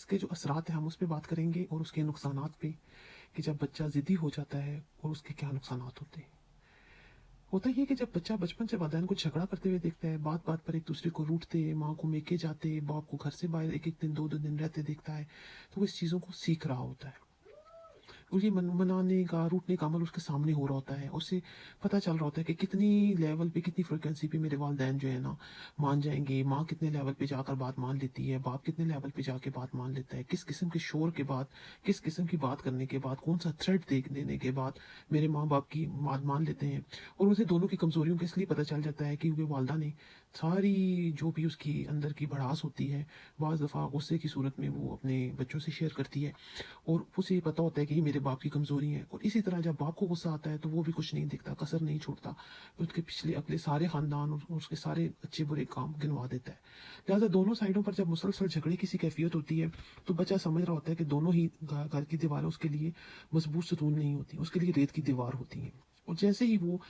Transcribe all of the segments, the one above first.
इसके जो असरात हैं हम उस पे बात करेंगे और उसके नुकसानात पे, कि जब बच्चा ज़िद्दी हो जाता है और उसके क्या नुकसानात होते हैं। होता ये कि जब बच्चा बचपन से वालिदैन को झगड़ा करते हुए देखता है, बात बात पर एक दूसरे को रूठते, माँ को मेके जाते, बाप को घर से बाहर एक एक दिन दो दो दिन रहते देखता है, तो वो इस चीज़ों को सीख रहा होता है और ये मनाने का रूठने का अमल उसके सामने हो रहा होता है। उससे पता चल रहा होता है कि कितनी लेवल पे, कितनी फ्रिक्वेंसी पे मेरे वालिदैन जो है ना मान जाएंगे, माँ कितने लेवल पे जाकर बात मान लेती है, बाप कितने लेवल पे जाके बात मान लेता है, किस किस्म के शोर के बाद, किस किस्म की बात करने के बाद, कौन सा थ्रेड देने के बाद मेरे माँ बाप की बात मान लेते हैं। और उसे दोनों की कमजोरियों का इसलिए पता चल जाता है कि वे वालदा ने सारी जो भी उसकी अंदर की भड़ास होती है बाज़ दफ़ा गुस्से की सूरत में वो अपने बच्चों से शेयर करती है और उसे ये पता होता है कि ये मेरे बाप की कमज़ोरी है। और इसी तरह जब बाप को गुस्सा आता है तो वो भी कुछ नहीं दिखता, कसर नहीं छोड़ता, उसके पिछले अगले सारे ख़ानदान और उसके सारे अच्छे बुरे काम गिनवा देता है। लिहाजा दोनों साइडों पर जब मुसलसल झगड़े की सी कैफियत होती है तो बच्चा समझ रहा होता है कि दोनों ही घर की दीवारें उसके लिए मजबूत सतून नहीं होती, उसके लिए रेत की दीवार होती हैं। और जैसे ही वो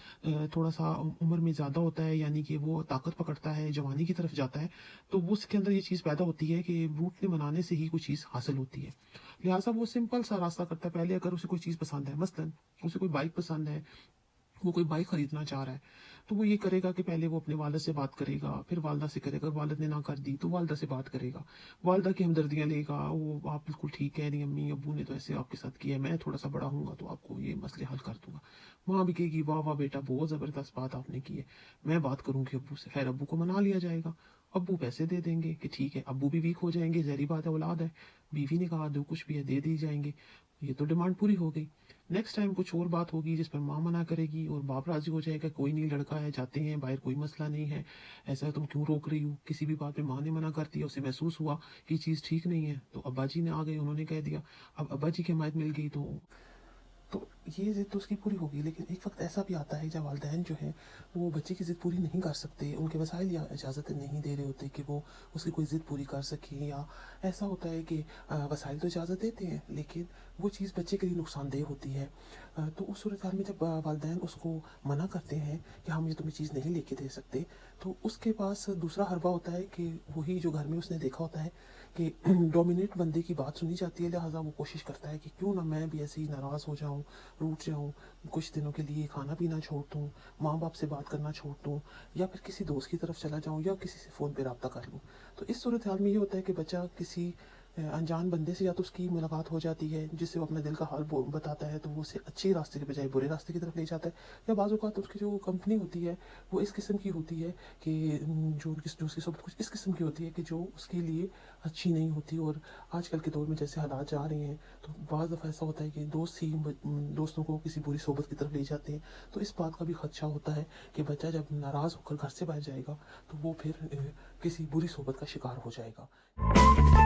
थोड़ा सा उम्र में ज़्यादा होता है, यानी कि वो ताकत पकड़ता है, जवानी की तरफ जाता है, तो वो उसके अंदर ये चीज़ पैदा होती है कि रूठने मनाने से ही कोई चीज़ हासिल होती है। लिहाजा वो सिंपल सा रास्ता करता है। पहले अगर उसे कोई चीज़ पसंद है, मसलन उसे कोई बाइक पसंद है, वो कोई बाइक खरीदना चाह रहा है, तो वो ये करेगा कि पहले वो अपने वालिद से बात करेगा, फिर वालदा से करेगा, वालिद ने ना कर दी तो वालदा से बात करेगा, वालदा की हमदर्दियाँ लेगा, वो आप बिल्कुल ठीक कह रही अम्मी, अब्बू ने तो ऐसे आपके साथ किया है, मैं थोड़ा सा बड़ा हूँगा तो आपको ये मसले हल कर दूंगा। माँ भी कहेगी वाह वाह बेटा, बहुत ज़बरदस्त बात आपने की है, मैं बात करूँगी अब्बू से। खैर अब्बू को मना लिया जाएगा, अब्बू पैसे दे देंगे कि ठीक है, अब्बू भी वीक हो जाएंगे, जहरी बात है, औलाद है, बीवी ने कहा दो कुछ भी है दे दी जाएंगे, ये तो डिमांड पूरी हो गई। नेक्स्ट टाइम कुछ और बात होगी जिस पर माँ मना करेगी और बाप राजी हो जाएगा, कोई नहीं लड़का है, जाते हैं बाहर, कोई मसला नहीं है, ऐसा तुम क्यों रोक रही हो। किसी भी बात पे माँ ने मना कर दिया, उसे महसूस हुआ कि चीज़ ठीक नहीं है, तो अब्बा जी ने आ गए, उन्होंने कह दिया, अब अब्बा जी की हिमायत मिल गई तो ये ज़िद तो उसकी पूरी होगी। लेकिन एक वक्त ऐसा भी आता है जब वालिदैन जो है वो बच्चे की ज़िद पूरी नहीं कर सकते, उनके वसाइल या इजाज़त नहीं दे रहे होते कि वो उसकी कोई ज़िद पूरी कर सकें, या ऐसा होता है कि वसाइल तो इजाज़त देते हैं लेकिन वो चीज़ बच्चे के लिए नुकसानदेह होती है। तो उस सूरत हाल में जब वालिदैन उसको मना करते हैं कि हम ये तुम्हें चीज़ नहीं लेके दे सकते, तो उसके पास दूसरा हरबा होता है कि वही जो घर में उसने देखा होता है कि डोमिनेट बंदे की बात सुनी जाती है, लिहाजा वो कोशिश करता है कि क्यों ना मैं भी ऐसे ही नाराज़ हो जाऊँ, रूठ जाऊँ, कुछ दिनों के लिए खाना पीना छोड़ दूँ, माँ बाप से बात करना छोड़ दूँ, या फिर किसी दोस्त की तरफ चला जाऊँ, या किसी से फ़ोन पे रब्ता कर लूँ। तो इस सूरत हाल में ये होता है कि बच्चा किसी अनजान बंदे से या तो उसकी मुलाकात हो जाती है जिससे वो अपने दिल का हाल बताता है, तो वो उसे अच्छे रास्ते के बजाय बुरे रास्ते की तरफ ले जाता है। या बाज़ औक़ात उसकी जो कंपनी होती है वो इस किस्म की होती है कि जो उसकी सोबत कुछ इस किस्म की होती है कि जो उसके लिए अच्छी नहीं होती। और आजकल के दौर में जैसे हालात जा रहे हैं तो बाज़ दफ़ा ऐसा होता है कि दोस्त ही दोस्तों को किसी बुरी सोबत की तरफ ले जाते हैं। तो इस बात का भी खदशा होता है कि बच्चा जब नाराज़ होकर घर से बाहर जाएगा तो वो फिर किसी बुरी सोबत का शिकार हो जाएगा।